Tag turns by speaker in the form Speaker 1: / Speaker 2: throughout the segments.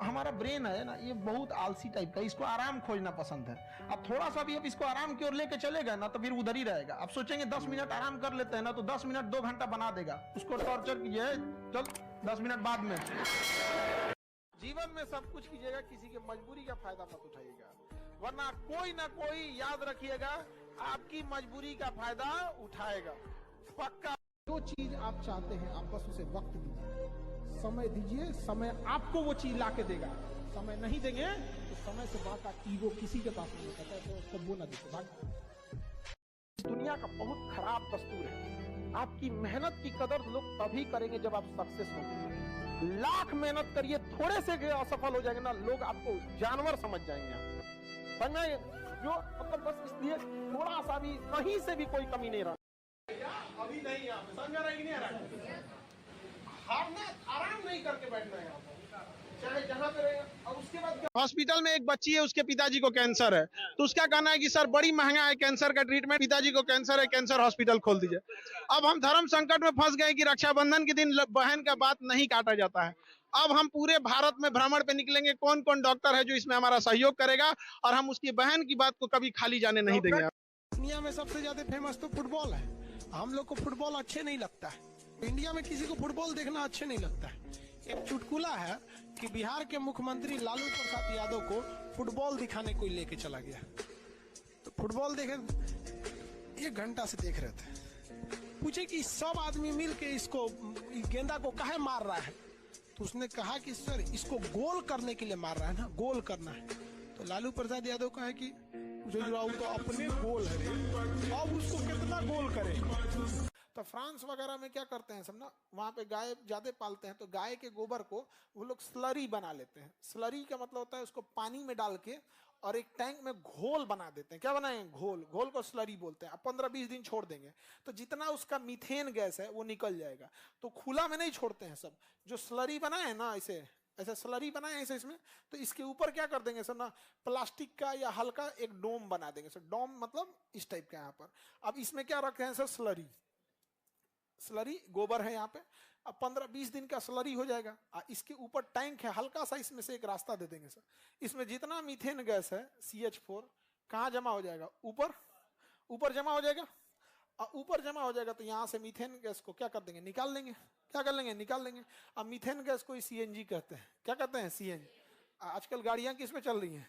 Speaker 1: हमारा ब्रेन है ना, ये बहुत आलसी टाइप का, इसको आराम खोजना पसंद है। अब थोड़ा सा भी अब इसको आराम की ओर लेके चलेगा ना, तो फिर उधर ही रहेगा। अब सोचेंगे 10 मिनट आराम कर लेते हैं ना, तो 10 मिनट 2 घंटा बना देगा। उसको टॉर्चर कीजिए, चल 10 मिनट बाद में। जीवन में सब कुछ कीजिएगा, किसी की मजबूरी का फायदा मत उठाइएगा, वरना कोई ना कोई याद रखिएगा आपकी मजबूरी का फायदा उठाएगा, पक्का।
Speaker 2: जो चीज आप चाहते हैं, आप बस उसे वक्त दीजिए, समय दीजिए, समय आपको वो चीज लाके देगा। समय नहीं देंगे तो समय से बात ईगो किसी के पास नहीं होता है, तो उसको वो ना दीजिए, भाग।
Speaker 1: दुनिया का बहुत खराब दस्तूर है, आपकी मेहनत की कदर लोग तभी करेंगे जब आप सक्सेस होंगे। लाख मेहनत करिए, थोड़े से असफल हो जाएंगे ना, लोग आपको जानवर समझ जाएंगे। समझ में जो मतलब बस इसलिए थोड़ा सा भी कहीं से भी कोई कमी नहीं रहा। अभी नहीं आप समझ रहे नहीं रहा, हारना आराम नहीं करके बैठना है, चाहे जहां पे रहे। और उसके बाद हॉस्पिटल में एक बच्ची है, उसके पिताजी को कैंसर है, तो उसका कहना है कि सर बड़ी महंगा है कैंसर का ट्रीटमेंट, पिताजी को कैंसर है, कैंसर हॉस्पिटल खोल दीजिए। अब हम धर्म संकट में फंस गए कि रक्षाबंधन के दिन बहन का बात नहीं काटा जाता है। अब हम पूरे भारत में भ्रमण पे निकलेंगे, कौन कौन डॉक्टर है जो इसमें हमारा सहयोग करेगा, और हम उसकी बहन की बात को कभी खाली जाने नहीं देंगे।
Speaker 2: दुनिया में सबसे ज्यादा फेमस तो फुटबॉल है। हम लोग को फुटबॉल अच्छे नहीं लगता है, इंडिया में किसी को फुटबॉल देखना अच्छे नहीं लगता है। एक चुटकुला है कि बिहार के मुख्यमंत्री लालू प्रसाद यादव को फुटबॉल दिखाने कोई लेके चला गया, तो फुटबॉल देखे 1 घंटा से देख रहे थे, पूछे कि सब आदमी मिल के इसको गेंदा को काहे मार रहा है, तो उसने कहा कि सर इसको गोल करने के लिए मार रहा है ना, गोल करना है। तो लालू प्रसाद यादव कहा कि जो तो अपने गोल है, अब उसको कितना गोल करे। तो फ्रांस वगैरह में क्या करते हैं सब ना, वहां पे गाय ज्यादा पालते हैं, तो गाय के गोबर को वो लोग स्लरी बना लेते हैं। स्लरी का मतलब होता है उसको पानी में डाल के और एक टैंक में घोल बना देते हैं। क्या बनाएंगे? घोल। घोल को स्लरी बोलते हैं। अब 15-20 दिन छोड़ देंगे तो जितना उसका मीथेन गैस है वो निकल जाएगा। तो खुला में नहीं छोड़ते हैं सब, जो स्लरी बनाए ना, ऐसे ऐसे स्लरी बनाए ऐसे इसमें, तो इसके ऊपर क्या कर देंगे सर ना, प्लास्टिक का या हल्का एक डोम बना देंगे सर। डोम मतलब इस टाइप का यहाँ पर। अब इसमें क्या रखते हैं सर, स्लरी। स्लरी गोबर है यहाँ पे। अब 15-20 दिन का स्लरी हो जाएगा। इसके ऊपर टैंक है हल्का सा, इसमें से एक रास्ता दे देंगे सर। इसमें जितना मीथेन गैस है CH4 कहाँ जमा हो जाएगा? ऊपर। ऊपर जमा हो जाएगा। और ऊपर जमा हो जाएगा तो यहाँ से मीथेन गैस को क्या कर देंगे? निकाल लेंगे। क्या कर लेंगे? निकाल लेंगे। अब मीथेन गैस को CNG कहते हैं। क्या कहते हैं? CNG। आजकल गाड़ियां किस पे चल रही हैं?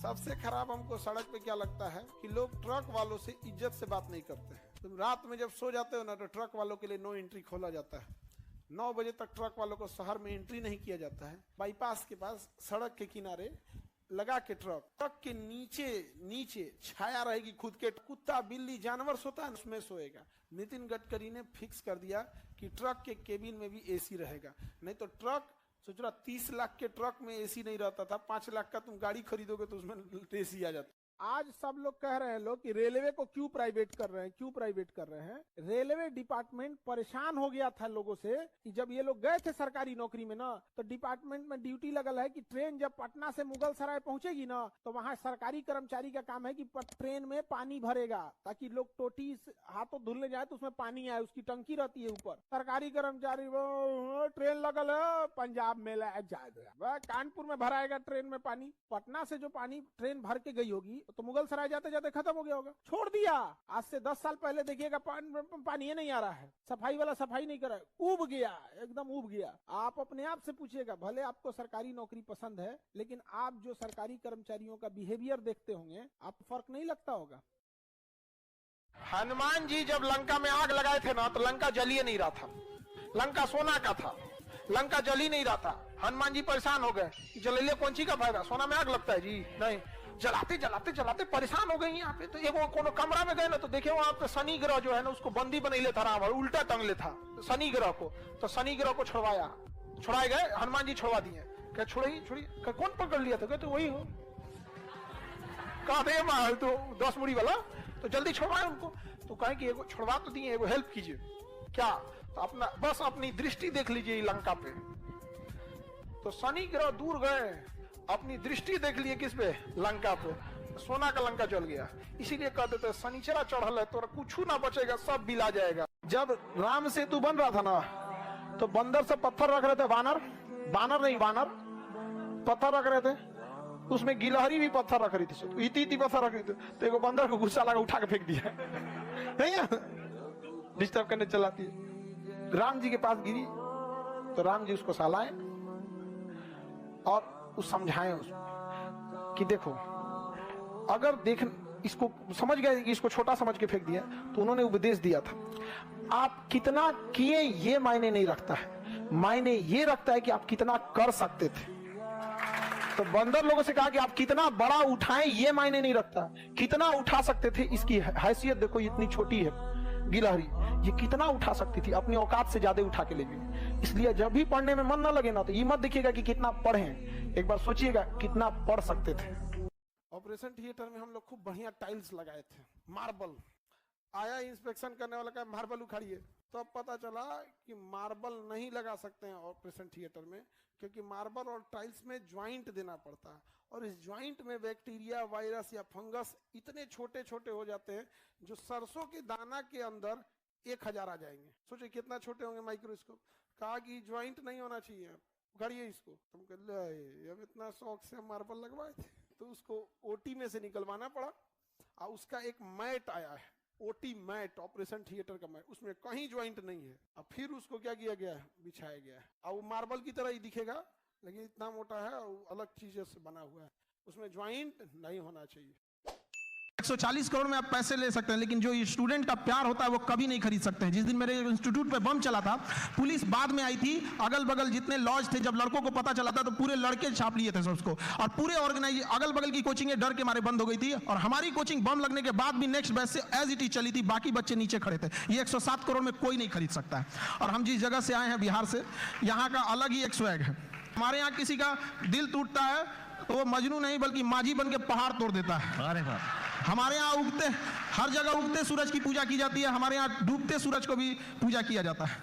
Speaker 2: सबसे खराब हमको सड़क पे क्या लगता है कि लोग ट्रक वालों से इज्जत से बात नहीं करते हैं। तुम रात में जब सो जाते हो ना, तो ट्रक वालों के लिए नो एंट्री खोला जाता है। 9 बजे तक ट्रक वालों को शहर में एंट्री नहीं किया जाता है। बाईपास के पास सड़क के किनारे लगा के ट्रक के नीचे छाया रहेगी खुद के। कुत्ता बिल्ली जानवर सोता है उसमें सोएगा। नितिन गडकरी ने फिक्स कर दिया कि ट्रक के केबिन में भी AC रहेगा। नहीं तो ट्रक सोच रहा 30 लाख के ट्रक में AC नहीं रहता था, 5 लाख का तुम गाड़ी खरीदोगे तो उसमें AC आ जाता। आज सब लोग कह रहे हैं लोग कि रेलवे को क्यों प्राइवेट कर रहे हैं, क्यों प्राइवेट कर रहे हैं। रेलवे डिपार्टमेंट परेशान हो गया था लोगों से कि जब ये लोग गए थे सरकारी नौकरी में ना, तो डिपार्टमेंट में ड्यूटी लगल है कि ट्रेन जब पटना से मुगल सराय पहुंचेगी ना, तो वहां सरकारी कर्मचारी का काम है कि ट्रेन में पानी भरेगा, ताकि लोग टोटी हाथों धुलने जाए तो उसमें पानी आए, उसकी टंकी रहती है ऊपर। सरकारी कर्मचारी वो ट्रेन लगल है पंजाब में जाएगा, कानपुर में भराएगा ट्रेन में पानी। पटना से जो पानी ट्रेन भर के गई होगी तो मुगल सराय जाते जाते खत्म हो गया होगा, छोड़ दिया। आज से 10 साल पहले देखिएगा पानी ये नहीं आ रहा है, सफाई वाला सफाई नहीं कर रहा है, उब गया, एकदम उब गया। आप अपने आप से पूछिएगा, भले आपको सरकारी नौकरी पसंद है, लेकिन आप जो सरकारी कर्मचारियों का बिहेवियर देखते होंगे, आपको फर्क नहीं लगता होगा। हनुमान जी जब लंका में आग लगाए थे ना, तो लंका जल ही नहीं रहा था। लंका सोना का था, लंका जल ही नहीं रहा था। हनुमान जी परेशान हो गए, जलेले कौन सी का फायदा, सोना में आग लगता है जी नहीं। जलाते जलाते जलाते परेशान हो गई यहाँ पे। तो एगो कोनो कमरा में गए ना, तो देखे वहां पे शनि ग्रह जो है ना, उसको बंदी बनैले था रावण, उल्टा टंग ले था शनि ग्रह को। तो शनि ग्रह को छुड़ाए गए, हनुमान जी छुड़वा दिए। क्या छोड़िए, कौन पकड़ लिया था? कहते वही हो। कहा दे तो 10 मुड़ी वाला, तो जल्दी छुड़वाए उनको। तो कहे कि एगो छुड़वा तो दिए, एगो हेल्प कीजिए। क्या? तो अपना बस अपनी दृष्टि देख लीजिए लंका पे। तो शनि ग्रह दूर गए, अपनी दृष्टि देख लिए किस पे? लंका पे। सोना का लंका जल गया। इसीलिए कहते थे शनिचरा चढ़ल है तो कुछ ना बचेगा, सब बिला जाएगा। जब राम सेतु बन रहा था ना, तो बंदर से पत्थर रख रहे थे वानर,
Speaker 1: बानर नहीं, बानर पत्थर रख रहे थे, उसमें गिलहरी भी पत्थर रख रही थी, तो इती पत्थर रख रही थी, तो एक बंदर को गुस्सा लगा, उठा के फेंक दिया। नहीं है, डिस्टर्ब करने चलाती है। राम जी के पास गिरी तो राम जी उसको सहलाए और उस समझाए उसको कि देखो, अगर देख इसको समझ गए कि इसको छोटा समझ के फेंक दिया, तो उन्होंने उपदेश दिया था, आप कितना किए ये मायने नहीं रखता है, मायने ये रखता है कि आप कितना कर सकते थे। तो बंदर लोगों से कहा कि आप कितना बड़ा उठाएं ये मायने नहीं रखता, कितना उठा सकते थे इसकी हैसियत देखो, इतनी छोटी है गिलहरी, ये कितना उठा सकती थी, अपनी औकात से ज्यादा उठा के ले गई। इसलिए जब भी पढ़ने में मन ना लगे ना, तो ये मत देखिएगा कि कितना पढ़े, एक बार सोचिएगा कितना पढ़ सकते थे। ऑपरेशन थिएटर में हम लोग खूब बढ़िया टाइल्स लगाए थे, मार्बल। आया इंस्पेक्शन करने वाला का मार्बल उखाड़िए, तो अब पता चला कि मार्बल नहीं लगा सकते हैं ऑपरेशन थिएटर में, क्योंकि मार्बल और टाइल्स में ज्वाइंट देना पड़ता है, और इस ज्वाइंट में बैक्टीरिया, वायरस या फंगस इतने छोटे छोटे हो जाते हैं जो सरसों के दाना के अंदर 1000 आ जाएंगे। सोचिए कितना छोटे होंगे माइक्रोस्कोप। कहा कि ज्वाइंट नहीं होना चाहिए, उखाड़िए इसको। हम कहते हम इतना शौक से मार्बल लगवाए थे, तो उसको ओटी में से निकलवाना पड़ा, और उसका एक मैट आया है, ओटी मैट, ऑपरेशन थिएटर का मैट, उसमें कहीं ज्वाइंट नहीं है। अब फिर उसको क्या किया गया है, बिछाया गया है। अब वो मार्बल की तरह ही दिखेगा, लेकिन इतना मोटा है और अलग चीजों से बना हुआ है, उसमें ज्वाइंट नहीं होना चाहिए।
Speaker 3: 140 करोड़ में आप पैसे ले सकते हैं, लेकिन जो स्टूडेंट का प्यार होता है वो कभी नहीं खरीद सकते हैं। जिस दिन मेरे इंस्टीट्यूट पे बम चला था, पुलिस बाद में आई थी, अगल बगल जितने लॉज थे, जब लड़कों को पता चला था तो पूरे लड़के छाप लिए थे सबको, और पूरे ऑर्गेनाइज अगल बगल की कोचिंग डर के मारे बंद हो गई थी, और हमारी कोचिंग बम लगने के बाद भी नेक्स्ट बैच से एज इट इज चली थी, बाकी बच्चे नीचे खड़े थे। ये 107 करोड़ में कोई नहीं खरीद सकता है। और हम जिस जगह से आए हैं, बिहार से, यहाँ का अलग ही एक स्वैग है। हमारे यहाँ किसी का दिल टूटता है तो वो मजनू नहीं बल्कि माझी बन के पहाड़ तोड़ देता है। अरे वाह। हमारे यहाँ उगते, हर जगह उगते सूरज की पूजा की जाती है, हमारे यहाँ डूबते सूरज को भी पूजा किया जाता है।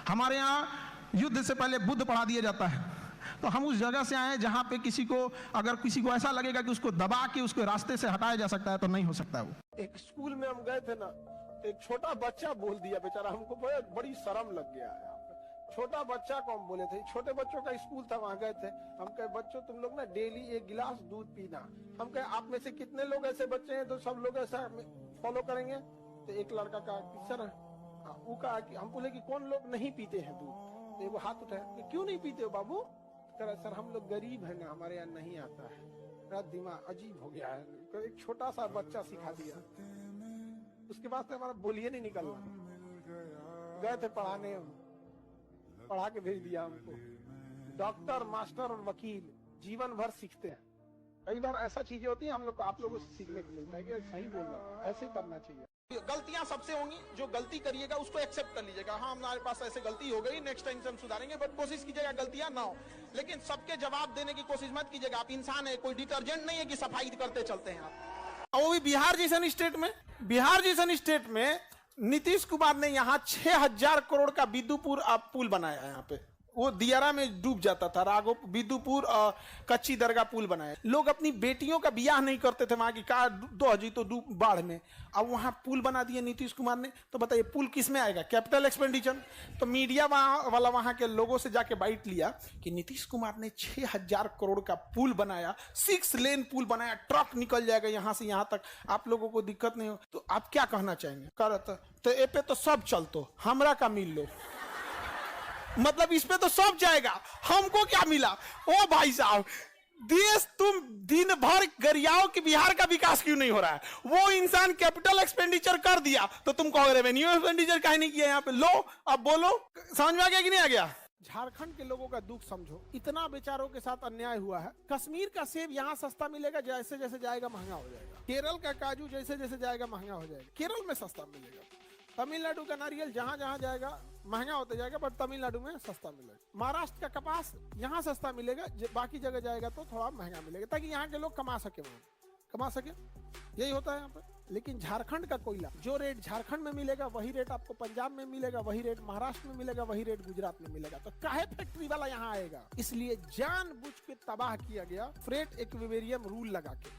Speaker 3: हमारे यहाँ युद्ध से पहले बुद्ध पढ़ा दिया जाता है। तो हम उस जगह से आए हैं जहाँ पे किसी को, अगर किसी को ऐसा लगेगा कि उसको दबा के उसको रास्ते से हटाया जा सकता है, तो नहीं हो सकता है वो।
Speaker 1: एक स्कूल में हम गए थे ना, एक छोटा बच्चा बोल दिया बेचारा, हमको बड़ी शर्म लग गया है। छोटा बच्चा को हम बोले थे, छोटे बच्चों का स्कूल था, वहां गए थे। हम कहे बच्चों तुम लोग ना डेली 1 गिलास दूध पीना। हम कहे आप में से कितने लोग ऐसे बच्चे हैं तो सब लोग ऐसा फॉलो करेंगे। तो एक लड़का कहा कि सर, वो कहा कि हम बोले कि कौन लोग नहीं पीते हैं दूध, तो वो हाथ उठाया कि क्यों नहीं पीते हो बाबू। कह सर हम लोग गरीब है ना, हमारे यहाँ नहीं आता है। मेरा दिमाग अजीब हो गया है। एक छोटा सा बच्चा सिखा दिया, उसके बाद हमारा बोलिए नहीं निकलना। गए थे पढ़ाने, पढ़ा के भेज दिया हमको। डॉक्टर, मास्टर और वकील जीवन भर सीखते हैं। कई बार ऐसा चीजें होती हैं हम लोग को, आप लोगों से सीखने को मिलता है कि सही बोलना, ऐसे करना चाहिए। गलतियां सबसे होंगी, जो गलती करिएगा उसको एक्सेप्ट कर लीजिएगा। हाँ हमारे पास ऐसे गलती हो गई, नेक्स्ट टाइम से हम सुधारेंगे, बट कोशिश कीजिएगा गलतियां ना हो। लेकिन सबके जवाब देने की कोशिश मत कीजिएगा। आप इंसान है, कोई डिटर्जेंट नहीं है कि सफाई करते चलते हैं आप। वो भी बिहार जैसन स्टेट में, बिहार जैसन स्टेट में नीतीश कुमार ने यहाँ 6000 करोड़ का विदुपुर पुल बनाया है। यहाँ पे वो दियारा में डूब जाता था, राघो विदुपुर कच्ची दरगाह पुल बनाया। लोग अपनी बेटियों का बियाह नहीं करते थे, वहां की कार दो हजी तो डूब बाढ़ में। अब वहां पुल बना दिया नीतीश कुमार ने, तो बताइए पुल किस में आएगा, कैपिटल एक्सपेंडिचर। तो मीडिया वाला वहां के लोगों से जाके बाइट लिया कि नीतीश कुमार ने 6000 करोड़ का पुल बनाया, 6 लेन पुल बनाया, ट्रक निकल जाएगा यहाँ से यहाँ तक, आप लोगों को दिक्कत नहीं हो। तो आप क्या कहना चाहेंगे? तो ए पे तो सब चलतो, हमरा का मिल लो, मतलब इस पे तो सब जाएगा, हमको क्या मिला? ओ भाई साहब, देश तुम दिन भर गरियाओं कि बिहार का विकास क्यों नहीं हो रहा है। वो इंसान कैपिटल एक्सपेंडिचर कर दिया तो तुम कहोगे रेवेन्यू एक्सपेंडिचर काहे नहीं किया यहाँ पे। लो अब बोलो, समझ में आ गया कि नहीं आ गया? झारखंड के लोगों का दुख समझो, इतना बेचारों के साथ अन्याय हुआ है। कश्मीर का सेब यहाँ सस्ता मिलेगा, जैसे जैसे जाएगा महंगा हो जाएगा। केरल का काजू जैसे जैसे जाएगा महंगा हो जाएगा, केरल में सस्ता मिलेगा। तमिलनाडु का नारियल जहां जहां जाएगा महंगा होते जाएगा, बट तमिलनाडु में सस्ता मिलेगा। महाराष्ट्र का कपास यहाँ सस्ता मिलेगा, बाकी जगह जाएगा तो थोड़ा महंगा मिलेगा, ताकि यहाँ के लोग कमा सके, यही होता है यहाँ पे। लेकिन झारखंड का कोयला, जो रेट झारखंड में मिलेगा वही रेट आपको पंजाब में मिलेगा, वही रेट महाराष्ट्र में मिलेगा, वही रेट गुजरात में मिलेगा। तो काहे फैक्ट्री वाला यहाँ आएगा? इसलिए जानबूझ के तबाह किया गया फ्रेट इक्विलिब्रियम रूल लगा के।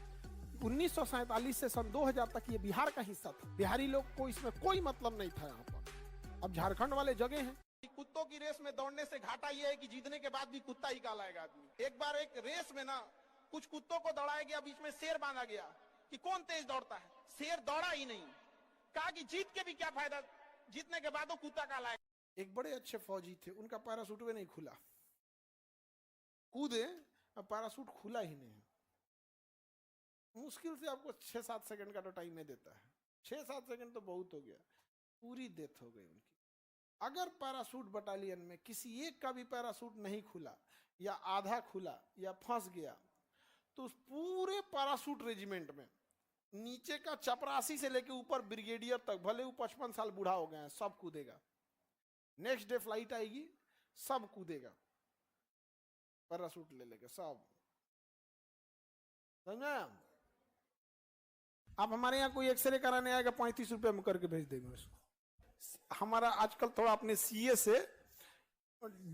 Speaker 1: 1947 से सन 2000 तक ये बिहार का हिस्सा था। बिहारी लोग को इसमें कोई मतलब नहीं था यहाँ पर। अब झारखंड वाले जगह हैं, कुत्तों की रेस में दौड़ने से घाटा यह है कि जीतने के बाद भी कुत्ता ही कहलाएगा आदमी। एक बार एक रेस में ना कुछ कुत्तों को दौड़ाया गया, बीच में शेर बांधा गया कि कौन तेज दौड़ता है। शेर दौड़ा ही नहीं, कहा कि जीत के भी क्या फायदा, जीतने के बाद वो कुत्ता कहलाएगा।
Speaker 2: एक बड़े अच्छे फौजी थे, उनका पैराशूट भी नहीं खुला, कूदे अब पैराशूट खुला ही नहीं। मुश्किल से आपको 6-7 सेकंड का तो टाइम में देता है, 6-7 सेकंड तो बहुत हो गया, पूरी डेथ हो गई उनकी। अगर पैराशूट बटालियन में किसी एक का भी पैराशूट नहीं खुला या आधा खुला या फंस गया तो उस पूरे पैराशूट रेजिमेंट में नीचे का चपरासी से लेके ऊपर ब्रिगेडियर तक, भले वो 55 साल बूढ़ा हो गए हैं, सब कूदेगा। नेक्स्ट डे फ्लाइट आएगी, सब कूदेगा, पैराशूट ले लेके सब। समझे? आप हमारे यहाँ कोई एक्सरे कराने आएगा 35 रुपये में करके भेज देंगे उसको। हमारा आजकल थोड़ा अपने सीए से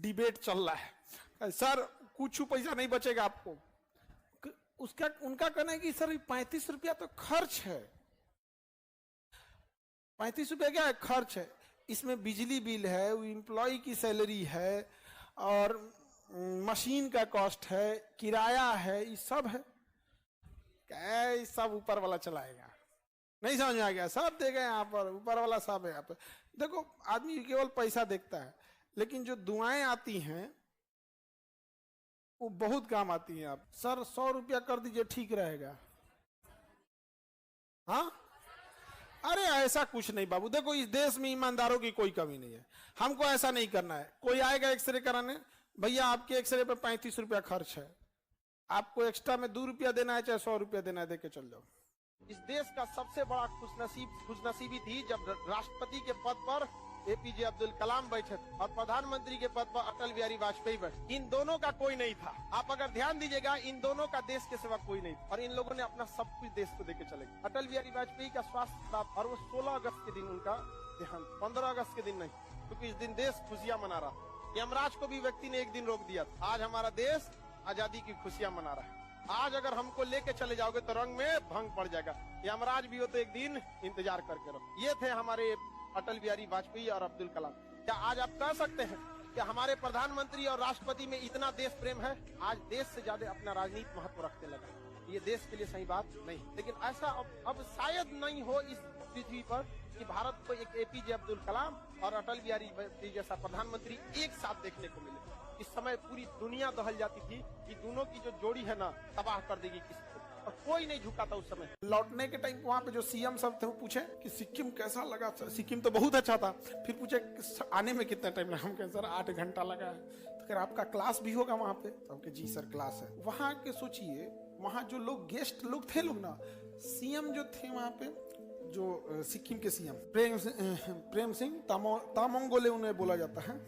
Speaker 2: डिबेट चल रहा है, सर कुछ पैसा नहीं बचेगा आपको। उसका उनका कहना है कि सर 35 रुपया तो खर्च है। 35 रुपया क्या है? खर्च है। इसमें बिजली बिल है, एम्प्लॉय की सैलरी है और मशीन का कॉस्ट है, किराया है, ये सब है। क्या सब ऊपर वाला चलाएगा? नहीं समझ में आ गया? सब देगा यहाँ पर, ऊपर वाला सब है यहाँ पर। देखो आदमी केवल पैसा देखता है, लेकिन जो दुआएं आती हैं वो बहुत काम आती हैं। आप सर 100 रुपया कर दीजिए ठीक रहेगा। हाँ, अरे ऐसा कुछ नहीं बाबू। देखो इस देश में ईमानदारों की कोई कमी नहीं है, हमको ऐसा नहीं करना है। कोई आएगा एक्सरे कराने, भैया आपके एक्सरे पे 35 रुपया खर्च है, आपको एक्स्ट्रा में 2 रुपया देना है चाहे 100 रुपया देना है, दे के चल जाओ।
Speaker 1: इस देश का सबसे बड़ा खुशनसीबी थी जब राष्ट्रपति के पद पर एपीजे अब्दुल कलाम बैठे थे और प्रधानमंत्री के पद पर अटल बिहारी वाजपेयी बैठे। इन दोनों का कोई नहीं था। आप अगर ध्यान दीजिएगा, इन दोनों का देश के सिवा कोई नहीं था और इन लोगों ने अपना सब कुछ देश को देके चले गए। अटल बिहारी वाजपेयी का स्वास्थ्य खराब और वो 16 अगस्त के दिन उनका देहांत, 15 अगस्त के दिन नहीं, क्योंकि इस दिन देश खुशियां मना रहा था। यमराज को भी व्यक्ति ने एक दिन रोक दिया था। आज हमारा देश आजादी की खुशियां मना रहा है। आज अगर हमको लेके चले जाओगे तो रंग में भंग पड़ जाएगा। यमराज भी हो तो एक दिन इंतजार करके रहो। ये थे हमारे अटल बिहारी वाजपेयी और अब्दुल कलाम। क्या आज आप कह सकते हैं कि हमारे प्रधानमंत्री और राष्ट्रपति में इतना देश प्रेम है? आज देश से ज्यादा अपना राजनीति महत्व रखने लगा। ये देश के लिए सही बात नहीं, लेकिन ऐसा अब शायद नहीं हो इस पृथ्वी पर कि भारत को एक एपीजे अब्दुल कलाम और अटल बिहारी वाजपेयी जैसा प्रधानमंत्री एक साथ देखने को मिले। इस समय पूरी दुनिया दहल जाती थी कि दोनों की जो जोड़ी है ना, तबाह कर देगी किसी को, और कोई नहीं झुका था उस समय। लौटने के टाइम वहां पे जो सीएम सब थे वो पूछे कि सिक्किम कैसा लगा? सिक्किम तो बहुत अच्छा था। फिर पूछे आने में कितना टाइम लगा? हम कहे सर 8 घंटा लगा है। तो फिर आपका क्लास भी होगा वहां पे? तो हम कहे जी सर क्लास है। वहां के सोचिए, वहां जो लोग गेस्ट लोग थे लोग ना, सीएम जो थे वहां पे, जो सिक्किम के सीएम प्रेम सिंह तामोंगोले उन्हें बोला जाता है,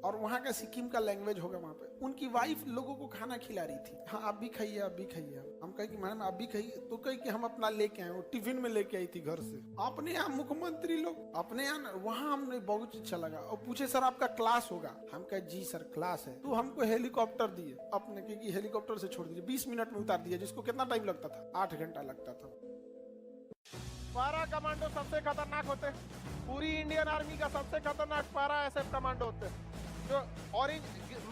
Speaker 1: और वहाँ का सिक्किम का लैंग्वेज होगा वहाँ पे। उनकी वाइफ लोगों को खाना खिला रही थी। हाँ आप भी खाइए, आप भी खाइए। हम कहे कि मैडम आप भी खाइए, तो कहे कि हम अपना लेके आए। वो टिफिन में लेके आई थी घर से। अपने यहाँ मुख्यमंत्री लोग अपने यहाँ, वहाँ हमने बहुत अच्छा लगा। और पूछे सर आपका क्लास होगा? हम कहे जी सर क्लास है। तो हमको हेलीकॉप्टर दिए अपने, क्योंकि हेलीकॉप्टर से छोड़ दीजिए, 20 मिनट में उतार दिया, जिसको कितना टाइम लगता था? 8 घंटा लगता था। पारा कमांडो सबसे खतरनाक होते, पूरी इंडियन आर्मी का सबसे खतरनाक पारा एसएफ कमांडो होते, जो ऑरेंज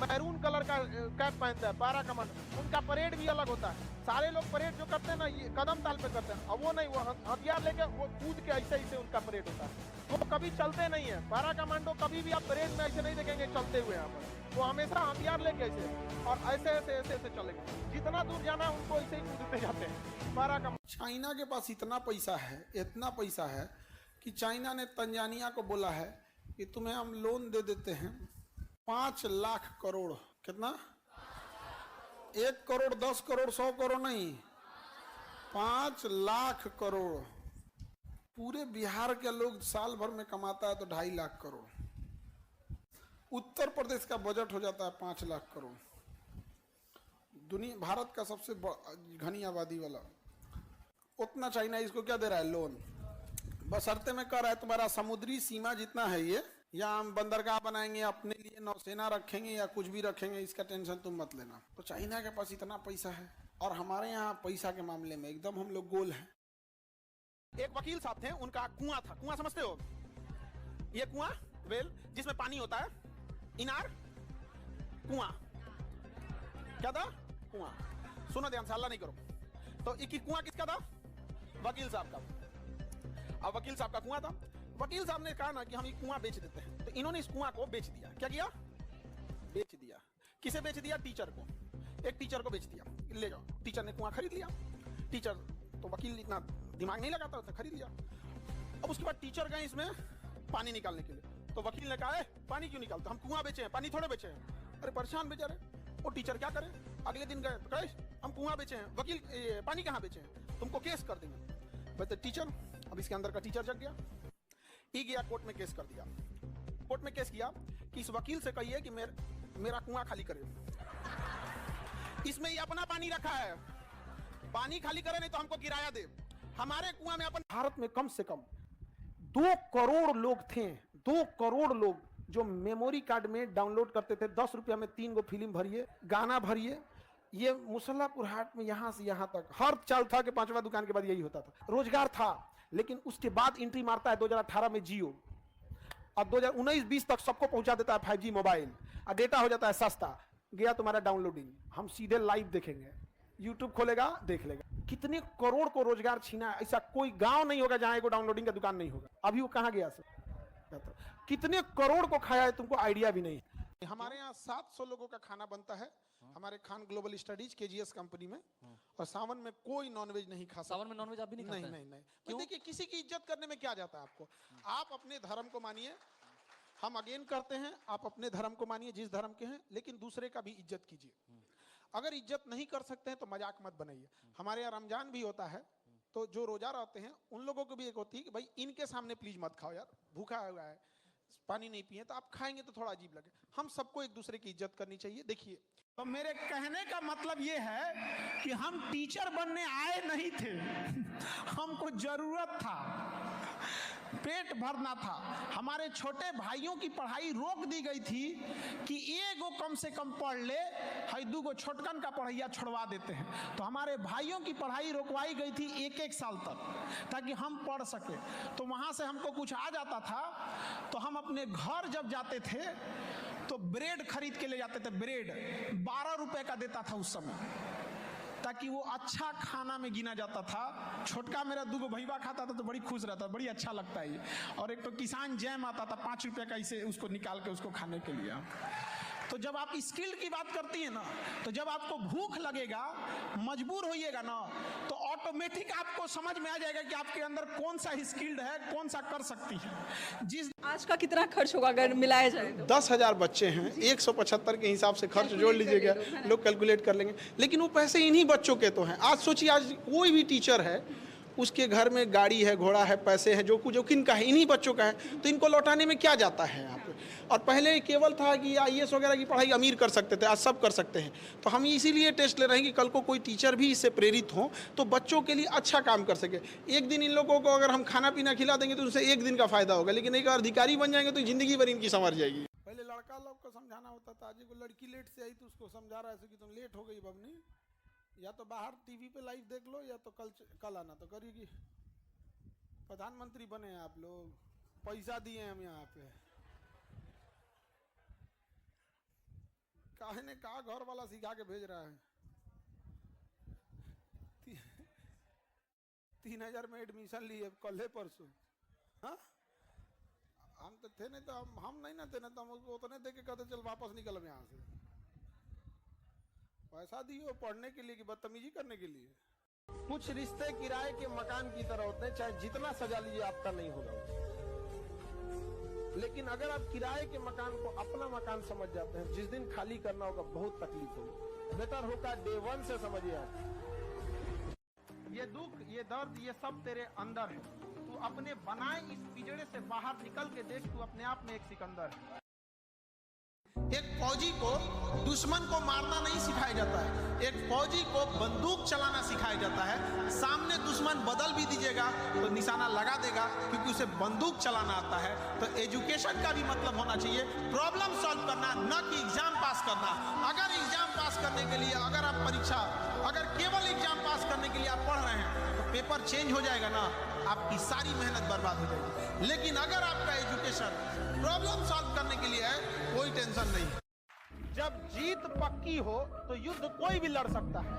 Speaker 1: मैरून कलर का कैप पहनता है, पारा कमांडो। उनका परेड भी अलग होता है। सारे लोग परेड जो करते हैं ना, ये कदम ताल पे करते हैं, और वो नहीं, वो हथियार लेके वो कूद के ऐसे ऐसे उनका परेड होता है। वो कभी चलते नहीं है। पारा कमांडो कभी भी आप परेड में ऐसे नहीं देखेंगे चलते हुए। यहाँ पर वो हमेशा हथियार लेके ऐसे और ऐसे ऐसे ऐसे ऐसे चलेंगे। जितना दूर जाना है उनको ऐसे ही कूदते जाते हैं। पारा कमांडो। चाइना के पास इतना पैसा है, इतना पैसा है कि चाइना ने तंजानिया को बोला है कि तुम्हें हम लोन दे देते हैं 5 लाख करोड़। कितना? 1 करोड़ 10 करोड़ 100 करोड़ नहीं, 5 लाख करोड़। पूरे बिहार के लोग साल भर में कमाता है तो 2.5 लाख करोड़। उत्तर प्रदेश का बजट हो जाता है 5 लाख करोड़। दुनिया भारत का सबसे घनी आबादी वाला, उतना चाइना इसको क्या दे रहा है? लोन। बशर्ते में कर रहा है तुम्हारा समुद्री सीमा जितना है ये, या हम बंदरगाह बनाएंगे, अपने लिए नौसेना रखेंगे या कुछ भी रखेंगे, इसका टेंशन तुम मत लेना। तो चाइना के पास इतना पैसा है, और हमारे यहाँ पैसा के मामले में एकदम हम लोग गोल हैं। एक वकील साहब थे, उनका कुआं था। कुआं समझते हो? ये कुआं वेल जिसमें पानी होता है, इनार कुआं, क्या था? कुआं। सुनो ध्यान से, हल्ला नहीं करो। तो एक कुआं किसका था? वकील साहब का। अब वकील साहब का कुआं था, वकील साहब ने कहा ना कि हम ये कुआं बेच देते हैं, तो इन्होंने इस कुआं को बेच दिया। क्या किया? बेच दिया। किसे बेच दिया? टीचर को। एक टीचर को बेच दिया, ले जाओ। टीचर ने कुआं खरीद लिया। टीचर तो वकील इतना दिमाग नहीं लगाता, उसने खरीद लिया। अब उसके बाद टीचर गए इसमें पानी निकालने के लिए, तो वकील ने कहा पानी क्यों निकालते, हम कुआं बेचे हैं, पानी थोड़े बेचे हैं। अरे परेशान बेचारे, वो टीचर क्या करे? अगले दिन गए तो कहे हम कुआं बेचे हैं, वकील पानी कहाँ बेचे हैं, तुमको केस कर देंगे। बट टीचर, अब इसके अंदर का टीचर जग गया, ये गया कोर्ट में केस कर दिया। कोर्ट में केस किया कि इस वकील से कहिए कि मेरा कुआं खाली करे, इसमें ये अपना पानी रखा है, पानी खाली करे नहीं तो हमको किराया दे, हमारे कुआं में अपन। भारत में कम से कम 2 करोड़ लोग थे, 2 करोड़ लोग जो मेमोरी कार्ड में डाउनलोड करते थे। 10 रुपया में 3 गो फिल्म भरिए, गाना भरिए। ये मुसल्लापुर हाट में यहां से यहां तक हर चाल था कि 5वां दुकान के बाद यही होता था। रोजगार था, लेकिन उसके बाद एंट्री मारता है 2018 में जियो, और 2019-20 तक सबको पहुंचा देता है 5G मोबाइल, और डेटा हो जाता है सस्ता। गया तुम्हारा डाउनलोडिंग, हम सीधे लाइव देखेंगे, यूट्यूब खोलेगा देख लेगा। कितने करोड़ को रोजगार छीना है। ऐसा कोई गांव नहीं होगा जहां एगो डाउनलोडिंग का दुकान नहीं होगा। अभी वो कहां गया सर? कितने करोड़ को खाया है तुमको आइडिया भी नहीं। हमारे यहाँ 700 लोगों का खाना बनता है, हमारे Khan global studies KGS company में, और सावन में कोई नॉनवेज नहीं खा सकता।
Speaker 4: सावन में नॉनवेज आप भी नहीं खाते?
Speaker 1: नहीं। क्यों? देखिए, किसी की इज्जत करने में क्या जाता है आपको? आप अपने धर्म को मानिए, हम अगेन करते हैं, आप अपने धर्म को मानिए जिस धर्म के हैं, लेकिन दूसरे का भी इज्जत कीजिए। अगर इज्जत नहीं कर सकते हैं तो मजाक मत बनाइए। हमारे यहाँ रमजान भी होता है, तो जो रोजा रहते हैं उन लोगों को भी एक होती है कि भाई इनके सामने प्लीज मत खाओ यार, भूखा हुआ है, पानी नहीं पिए, तो आप खाएंगे तो थोड़ा अजीब लगे। हम सबको एक दूसरे की इज्जत करनी चाहिए। देखिए,
Speaker 2: तो मेरे कहने का मतलब ये है कि हम टीचर बनने आए नहीं थे, हमको जरूरत था, पेट भरना था। हमारे छोटे भाइयों की पढ़ाई रोक दी गई थी कि एगो कम से कम पढ़ ले, हई 2 गो छोटकन का पढ़ैया छोड़वा देते हैं। तो हमारे भाइयों की पढ़ाई रोकवाई गई थी 1-1 साल तक, ताकि हम पढ़ सके। तो वहां से हमको कुछ आ जाता था, तो हम अपने घर जब जाते थे तो ब्रेड खरीद के ले जाते थे। ब्रेड 12 रुपए का देता था उस समय, ताकि वो अच्छा खाना में गिना जाता था। छोटका मेरा 2 गो भैया खाता था तो बड़ी खुश रहता, बड़ी अच्छा लगता है ये। और एक तो किसान जैम आता था 5 रुपए का, इसे उसको निकाल के उसको खाने के लिए। तो जब आप स्किल्ड की बात करती है ना, तो जब आपको भूख लगेगा, मजबूर होइएगा ना, तो ऑटोमेटिक आपको समझ में आ जाएगा कि आपके अंदर कौन सा स्किल्ड है, कौन सा कर सकती है। जिस
Speaker 5: आज का कितना खर्च होगा अगर मिलाया जाए तो?
Speaker 1: 10,000 बच्चे हैं, 175 के हिसाब से खर्च जोड़ लीजिएगा, लोग कैलकुलेट कर लेंगे। लेकिन वो पैसे इन्हीं बच्चों के तो हैं। आज सोचिए, आज कोई भी टीचर है, उसके घर में गाड़ी है, घोड़ा है, पैसे हैं, जो कुछ जो किन का है, इन्हीं बच्चों का है। तो इनको लौटाने में क्या जाता है यहाँ पे? और पहले केवल था कि IAS वगैरह की पढ़ाई अमीर कर सकते थे, आज सब कर सकते हैं। तो हम इसीलिए टेस्ट ले रहे हैं कि कल को कोई टीचर भी इससे प्रेरित हो तो बच्चों के लिए अच्छा काम कर सके। एक दिन इन लोगों को अगर हम खाना पीना खिला देंगे तो उनसे एक दिन का फायदा होगा, लेकिन एक अधिकारी बन जाएंगे तो जिंदगी भर इनकी संवर जाएगी। पहले लड़का लोग को समझाना होता था, आज को लड़की लेट से आई तो उसको समझा रहा है कि तुम लेट हो गई बबनी, या तो बाहर टीवी पे लाइव देख लो, या तो कल आना। तो करिए, प्रधानमंत्री बने हैं आप लोग, पैसा दिए हम यहाँ पे, काहे ने कहा घर वाला सिखा के भेज रहा है। 3000 में एडमिशन लिए कल परसों। हाँ, हम तो थे नहीं, तो हम नहीं ना थे ना, तो हम उसको उतने दे के कहते चल वापस निकल यहाँ से। पैसा दिए पढ़ने के लिए कि बदतमीजी करने के लिए? कुछ रिश्ते किराए के मकान की तरह होते हैं, चाहे जितना सजा लीजिए आपका नहीं होगा। लेकिन अगर आप किराए के मकान को अपना मकान समझ जाते हैं, जिस दिन खाली करना होगा बहुत तकलीफ होगी। बेटर होगा डे 1 से समझिए आप। ये दुख, ये दर्द, ये सब तेरे अंदर है। तू अपने बनाए इस पिंजड़े से बाहर निकल के देख, तू अपने आप में एक सिकंदर है। एक फौजी को दुश्मन को मारना नहीं सिखाया जाता है, एक फौजी को बंदूक चलाना सिखाया जाता है। सामने दुश्मन बदल भी दीजिएगा तो निशाना लगा देगा, क्योंकि उसे बंदूक चलाना आता है। तो एजुकेशन का भी मतलब होना चाहिए प्रॉब्लम सॉल्व करना, न कि एग्जाम पास करना। अगर एग्जाम पास करने के लिए, अगर आप परीक्षा, अगर केवल एग्जाम पास करने के लिए आप पढ़ रहे हैं तो पेपर चेंज हो जाएगा ना।
Speaker 3: आपकी सारी मेहनत बर्बाद हो जाएगी। लेकिन अगर आपका एजुकेशन प्रॉब्लम सॉल्व करने के लिए है, कोई टेंशन नहीं।
Speaker 1: जब जीत पक्की हो तो युद्ध कोई भी लड़ सकता है।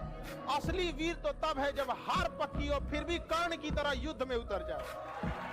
Speaker 1: असली वीर तो तब है जब हार पक्की हो फिर भी कर्ण की तरह युद्ध में उतर जाए।